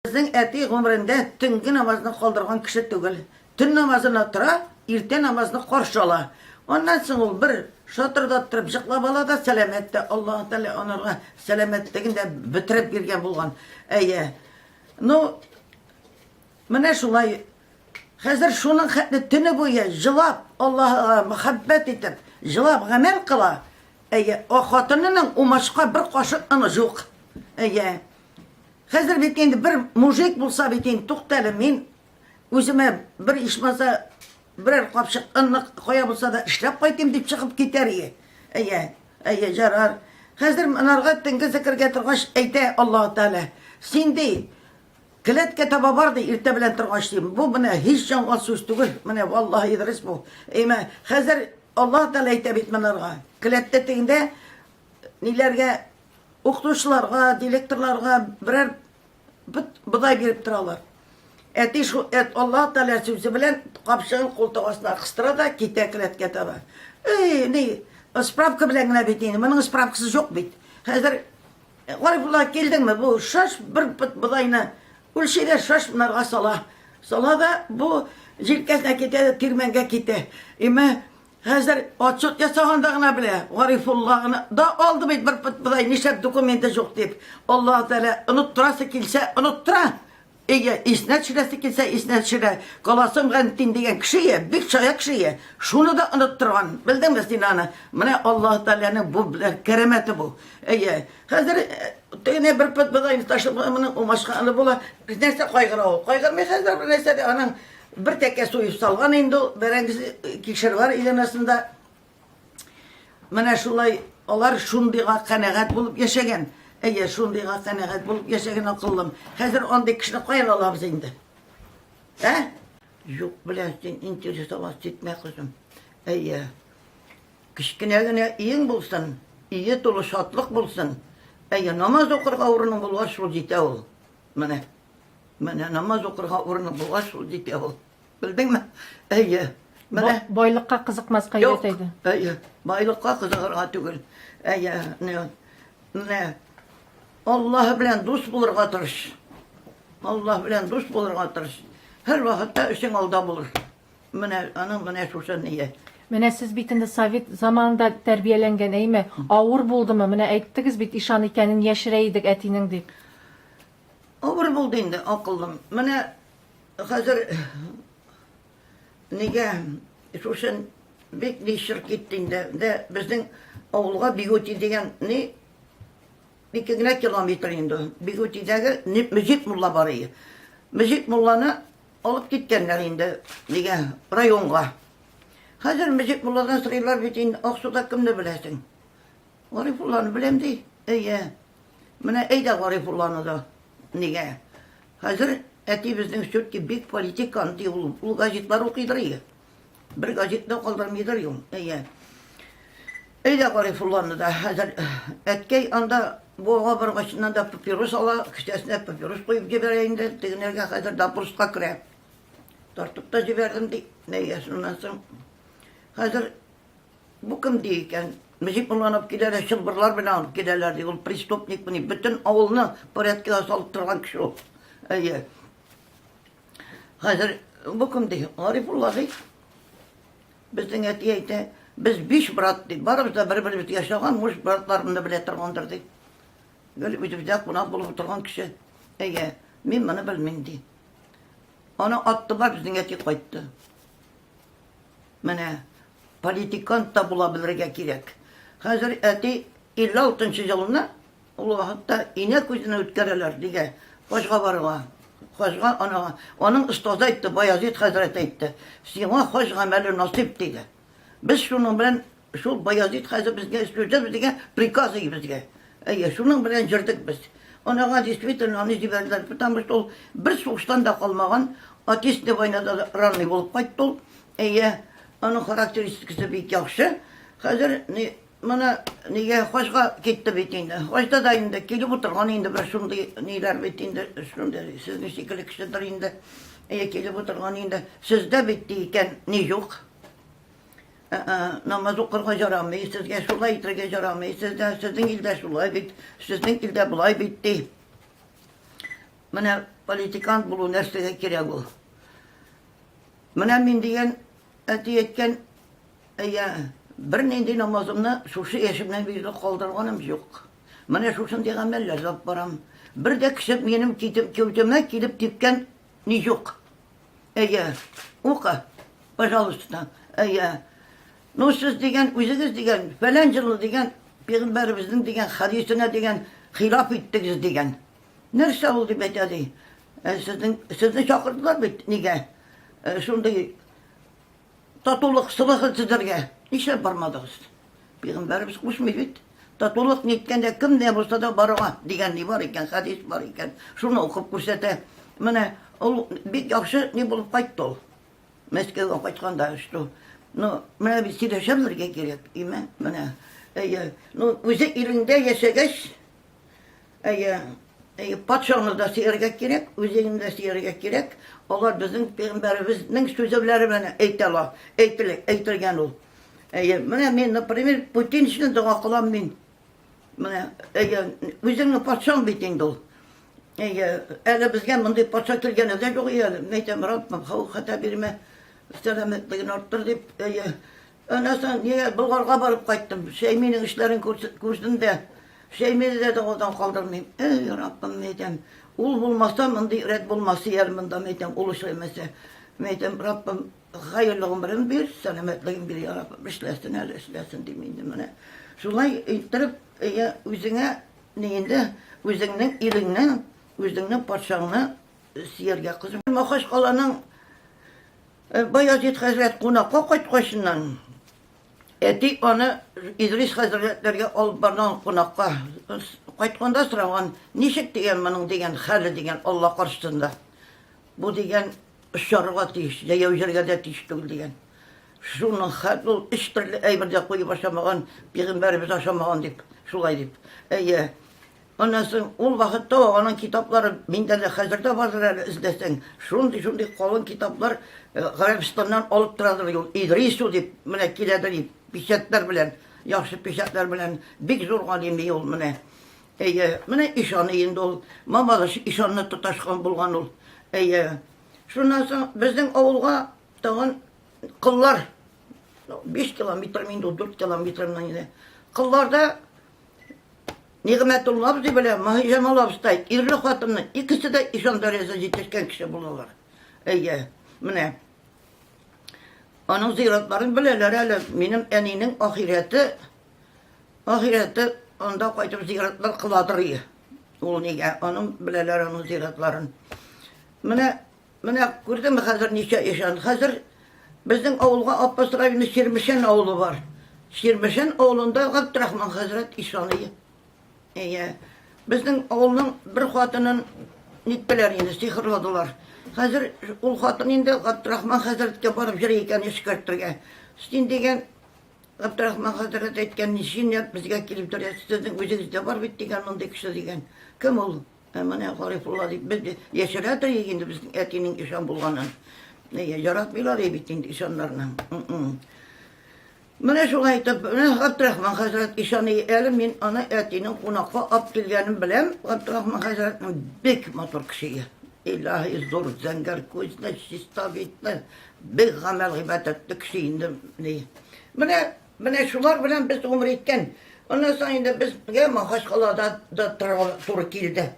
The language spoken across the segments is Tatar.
Bizning әти гомерендә төнге намазны калдырган кеше түгел. Төн намазына тора, иртә намазны каршы ала. Ondan soң ул бер шатырда торып җыклап ала да сәламәттә Аллаһ Тәала анарга сәламәтлеген дә бетереп биргән булган. Әйе. Ну, менә шулай. Хәзер шуның хәтле төне буе җылап, Аллаһка мәхәббәт итеп, җылап гамәл кыла. Әйе, о хатынының умашка бер кашык аны юк. Әйе. Хәзер бит инде бер мужик булса бит инде туктале, мин үземә бер ишмаса birər qapşıq ınlıq qoya bulsa da işləp qaytayım deyip çıkıp gider ye. Eye jarar. Hazır manarga tenge zikirge turgaş eyte Allah Teala. Sindi kiletke taba vardı irte bilen turgaş diyeyim. Bu bana hiç cangal söz tügül. Bana vallahi idris bu. Eyme hazır Allah Teala eyte bit manarga. Kilette teyinde nilerge okutuşlarga, direktorlarga birer buday berip turalar. Әти шу Аллаһ Тәала сүзе белән капшыгын култыгасына кыстыра да китә келәткә таба. Ни справка белән генә бит инде. Моның справкасы юк бит. Хәзер Гарифулла килдеңме? Бу шаш бер будайны үлчәдә шаш монарга сала. Сала да бу җилкәсенә китә, тирмәнгә китә. Име хәзер отчет ясаганда гына белә. Гарифуллагны да алды бит бер будай нишәп документы юк дип. Аллаһ Тәала оныттырасы килсә, оныттыра. Ege isnat şiresi kilse isnat şire kalasım gantin diyen kişiye, bir çaya kişiye şunu da unutturan, bildin mi Sinan'ı? Mene Allah Teala'nın bu keremeti bu. Ege, hazır tene bir pıt badayın taşımının o maşkanı bula, neyse kaygıra o. Kaygırmaya hazır neyse de anan bir teke suyu salgan indi, berengisi kişir var ilemesinde. Mene şulay, onlar şundiga kanagat bulup yaşayan. Eye şundayga kanagat bulup yaşagan akıllım. Hazır onday kişini koyar alamız indi. He? Yok bilesin, interesi var etme kızım. Eye. Kişkinegine iyin bulsun, iyi dolu şatlık bulsun. Eye namaz okurga uğrunun bulgar şul jite ol. Mene namaz okurga uğrunun bulgar şul jite ol. Bildin mi? Eye. Boylıkka kızıkmazka yeteydi. Yok. Eye. Boylıkka kızıkırga tügül. Eye. Ne? Allah bilen dost bulurga tırış. Allah bilen dost bulurga tırış. Her vakitte işin alda bulur. Mene şuşan niye? Mene siz bitinde Sovet zamanında terbiyelengen eyme. Ağır buldu mu? Mene ayttıgız bit işan ikenin yaşıraydık etinin deyip. Ağır buldu indi akıllım. Mene hazır niye şuşan bir şirketinde de bizim avulga bigoti degen ne? 2 kilometre indi. Biguti'dagi müzik mulla var idi. Müzik mullani alıp gitkenler indi. Nega rayonga. Hazır müzik mulladan sıraylar bitin. Aksu'da kimni bilesin? Garifullah'ını bilem dey. Eye. Mene eyde Garifullah'ını da. Nega. Hazır eti bizden sürtki big politikan diye ulu gazetler okuydur iyi. Bir gazetle kaldırmıydır yok. Eye. Eyde Garifullah'ını da. Hazır etkey anda bu bir başından da papyrus ala, küçesine papyrus koyup gebereyim de, teginerge hazır dapuruska kire. Tartıp da geberdim de, ne yesinler sonra. Hazır, bu kim deyken, müzik kullanıp giderler, şılbırlar bile alıp giderler diye, ol pristopnik bunu, bütün avulunu paretkide salıp duran kişi ol. Hazır, bu kim deyken, Arifullah dey, bizden etiyeydi, biz 5 brat dey, barımız da birbirimiz yaşayan, muş bratlarını bile tırmandır dey. Böyle bir buna bulup oturgan kişi. Ege, men bana bilmem dey. Onu attılar bizden eti kayıttı. Mene, politikan da bulabilirge gerek. Hazır eti 56. yılında, hatta inek yüzüne ötkereler diye. Hoşga varıga. Hoşga ona, onun ustazı etti, Bayezid Hazreti etti. Sima hoşga meli nasip dedi. Biz şunun bilen, şu Bayezid Hazreti bizge isteyeceğiz bizge, prikaz bizge. Eye, şunun bilen jirdik biz. Ona действительно onu jiberdiler. Потому что bir soğuştan da kalmagan, ateist devaynada ranlı bulup kayıttı ol. Eye, onun karakteristikisi bir yakşı. Hazır, bana neye hoşga gitti bitinde. Hoşta da indi, kelip oturgan indi, bir şunda neler bitinde, şunda sizin şekilli kişidir indi. Eye, kelip oturgan indi. Sizde bittiyken ne yok? Namaz okurga jaramayı, sizge şulay itirge jaramayı, sizin ilde şulay bit, sizin ilde bulay bitti. Mene politikant bulu нәрсеге керек ул. Менә мин дигән әти әйткән, бер нинди намазымны шушы яшемнән бирле калдырганым юк. Менә шушындый гамәлләр зап барам. Бер дә кеше минем кеүдәмә килеп типкән ни юк. Ука, пожалуйста. Ну сез дигән, үзегез дигән, фәлән җылы дигән, пәйгамбәребезнең дигән хадисенә дигән хилаф иттегез дигән. Нәрсә ул дип әйтәди? Сезне чакырдылар бит, нигә? Шундый татулык сылыгы сезгә. Нишләп бармадыгыз? Пәйгамбәребез кушмый бит. Татулык ниткәндә кем дә булса да барга дигән ни бар икән, хадис бар икән. Шуны укып күрсәтә. Менә ул бик яхшы ни булып кайтты ул. Мәскәүгә кайтканда что. Ну, менә бит сөйләшәбезгә кирәк, име? Менә. Ну, үзе иреңдә яшәгәч, патшаны да сөяргә кирәк, үзеңне дә сөяргә кирәк. Алар безнең пәйгамбәребезнең сүзләре белән әйтелгән ул. Менә мин, например, Путин өчен дуа кылам мин. Менә, үзеңне патшаң бит инде ул. Әле безгә мондый патша килгәне дә юк әле. Мәйтәм, Раббым, хата бирмә, сәламәтлеген арттыр дип. Аннан нигә Болгарга барып кайттым. Шәйминең эшләрен күрдем дә, Шәймине дә одан калдырмыйм. Раббым, мәйтәм, ул булмаса, мондый рәт булмасы ял монда, мәйтәм, ул эшләмәсә. Мәйтәм, Раббым, хайырлы гомерен бир, сәламәтлеген бир, Раббым, эшләсен әле, эшләсен дим инде менә. Шулай иттереп, үзеңә нинде, үзеңнең иреңнән, үзеңнең патшаңны сөяргә кызым. Махашкаланың Баязит хәзрәт кунакка кайткачыннан, әти аны Идрис хәзрәтләргә алып барган кунакка кайтканда сораган, ничек дигән моның дигән хәле дигән Алла каршысында. Бу дигән шарга тиеш, яяу җиргә дә тиеш түгел дигән. Шуның хәл ул өч төрле әйбердә куеп ашамаган, пәйгамбәребез ашамаган дип, шулай дип. Аннан соң ул вакытта аның китаплары миндә дә хәзердә бардыр әле эзләсәң. Шундый калын китаплар Гарәбстаннан алып торадыр ул. Идрис дип менә киләдер дип, печатлар белән, яхшы печатлар белән бик зур галим ул менә. Менә ишаны инде ул, мамалыш ишанны тоташкан булган ул. Шуннан соң безнең авылга тагын кыллар 5 километр инде, 4 километрдан инде. Кылларда Нигъмәтулла абзый белән Маһиҗамал абзый, ирле хатынны, икесе дә ишан дәрәҗәсенә җиткән кеше булалар. Менә. Аның зиратларын беләләр әле. Минем әнинең ахирәте анда кайтып зиратлар кыладыр. Ул нигә аның беләләр аның зиратларын. Менә күрдеңме хәзер ничә ишан? Хәзер безнең авылга Аппас районы Ширмешән авылы бар. Ширмешән авылында Габдрахман хәзрәт ишаны. Безнең авылның бер хатынын ниттеләр инде, сихырладылар. Хәзер ул хатын инде Габдрахман хәзрәткә барып йөри икән эшкәртергә. Син дигән Габдрахман хәзрәт әйткән, ничек безгә килеп торасыз, сезнең үзегездә бар бит дигән мондый кеше дигән. Кем ул? Менә Гарифулла дип без яшәрәдер инде безнең әтинең ишан булганын. Яратмыйлар бит инде ишаннарны. Менә шулай итеп, Габдрахман хәзрәт ишаны әле мин аны әтинең кунакка алып килгәнен беләм. Габдрахман хәзрәтнең бик матур кеше. Илаһи зур зәңгәр күзле, чиста битле, бик гамәл гыйбадәтле кеше инде. Менә шулар белән без гомер иткән. Аннан соң инде безгә Махашкалада да туры килде.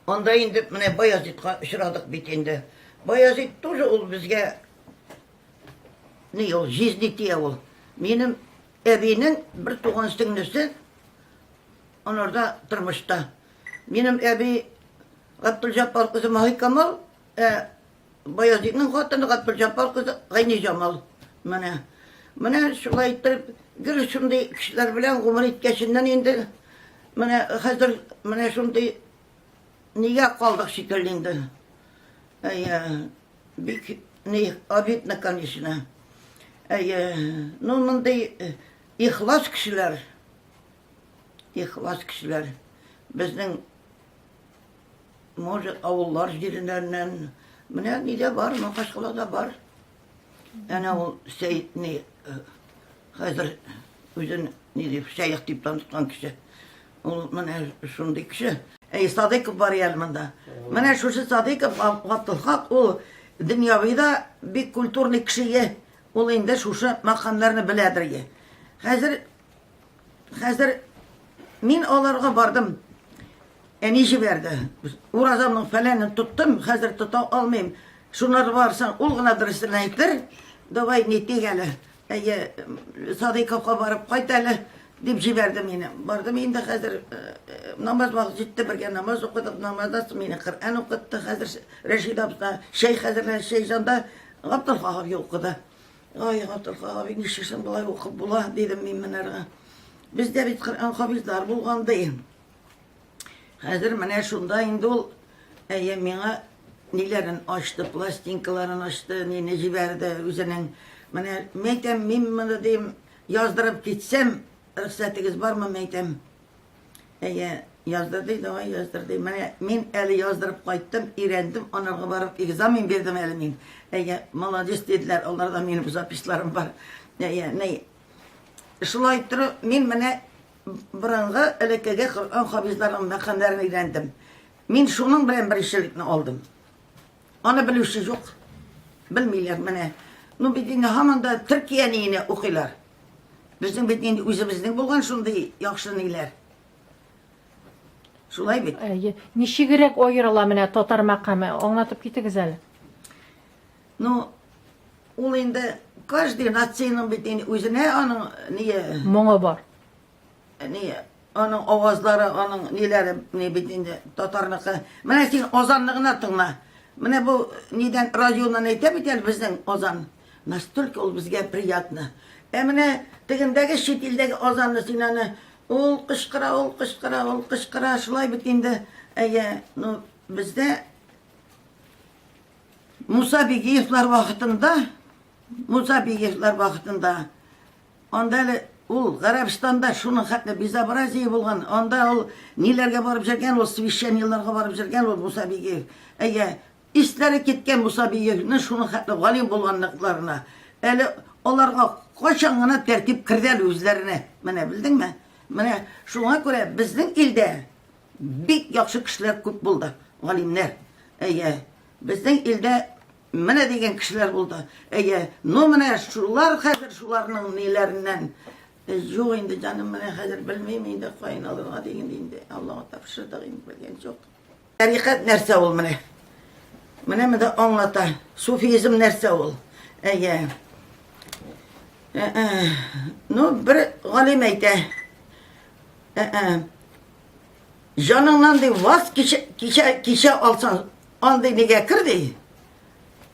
Анда инде менә Баязитка очрадык бит инде. Баязит тоже ул безгә не ул жизни тия ул. Минем әбинең бер туган сеңлесе анарда тормышта. Минем әби Габдулҗаппар кызы Маһикамал, Баязитның хатыны Габдулҗаппар кызы Гайниҗамал. Менә шулай итеп, гел шундый кешеләр белән гомер иткәченнән инде менә хәзер менә шундый нигә калдык шикелле инде. Бик не обидно, конечно. Ну, мондый ихлас кешеләр, безнең может авыллар җиреннән менә нидә бар, Махашкалада бар. Әнә ул Сәйит не хәзер үзен ни дип шәйх дип таныткан кеше. Ул менә шундый кеше. Садыйков бар ялмында. Менә шушы Садыйков Габдулхак ул дөньявыда бик культурный кеше. Ул инде шушы макамларны беләдер. Хәзер мин аларга бардым. Әни җибәрде. Уразамның фәләнен тоттым, хәзер тота алмыйм. Шунлар барсаң, ул гына дөресен әйтер. Давай не тик әле. Садыйковка барып кайт әле дип җибәрде мине. Бардым инде хәзер намаз вакыты җитте, бергә намаз укыдык, намаздан соң мине Коръән укытты. Хәзер Рәшид абза, шәйх хәзерләр шәйхҗанда Габдулхак укыды. Ай, Габдулхак нишесен болай укып була дидем мин менәргә. Бездә бит Коръән хафизлар булгандай. Хәзер менә шунда инде ул миңа ниләрен ачты, пластинкаларын ачты, мине җибәрде үзенең. Менә мәйтәм, мин моны дим яздырып китсәм, рөхсәтегез бармы мәйтәм? Яздырды, давай яздырды. Менә мин әле яздырып кайттым, өйрәндем, анарга барып экзамен бирдем әле мин. Молодец диделәр, аларда минем записларым бар. Шулай торып, мин менә борынгы элеккеге Коръән хафизларының мәкамнарын өйрәндем. Мин шуның белән беренчелекне алдым. Аны белүче юк. Белмиләр менә. Ну бит инде һаман да Төркиянене укыйлар. Безнең бит инде үзебезнең булган шундый яхшы ниләр. Шулай бит. Ничегрәк аерыла менә татар макамы? Аңлатып китегез әле. Ну, ул инде каждый нацияның бит инде үзенә аның ние Моңы бар. Аның авазлары, аның ниләре бит инде татарныкы. Менә син азанлыгына тыңла. Менә бу нидән радионан әйтә бит әле безнең азан. Настолько ул безгә приятно. Менә тегендәге чит илдәге азанны син аны ул кычкыра, шулай бит инде. Ну бездә Муса Бигиевлар вакытында анда әле ул Гарәбстанда шуның хәтле безобразие булган. Анда ул ниләргә барып җиргән, ул священникларга барып җиргән ул Муса Бигиев. Истәре киткән Муса Бигиевне шуның хәтле галим булганлыкларына. Әле аларга качан гына тәртип кирде үзләренә. Менә белдеңме? Менә шуңа күрә безнең илдә бик яхшы кешеләр күп булды, галимнәр. Безнең илдә менә дигән кешеләр булды. Ну менә шулар хәзер шуларның ниләреннән юк инде җаным, менә хәзер белмим инде кайын алырга дигән инде. Аллаһка тапшырдык инде, белгән юк. Тарикат нәрсә ул менә? Менә монда аңлата. Суфизм нәрсә ул? Ну бер галим әйтә. Жаныңнан ди ваз кичә алсаң, андый нигә кирди?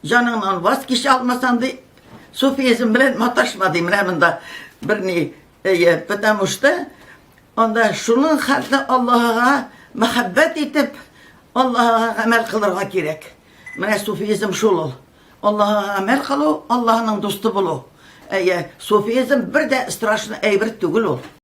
Жаныңнан ваз кичә алмасаң ди, суфизм белән маташма ди. Менә монда бер ни, потому что анда шуның хәтле Аллаһка мәхәббәт итеп, Аллаһка гамәл кылырга кирәк. Менә суфизм шул ул. Аллаһка гамәл кылу, Аллаһның дусты булу. Суфизм бер дә страшный әйбер түгел ул.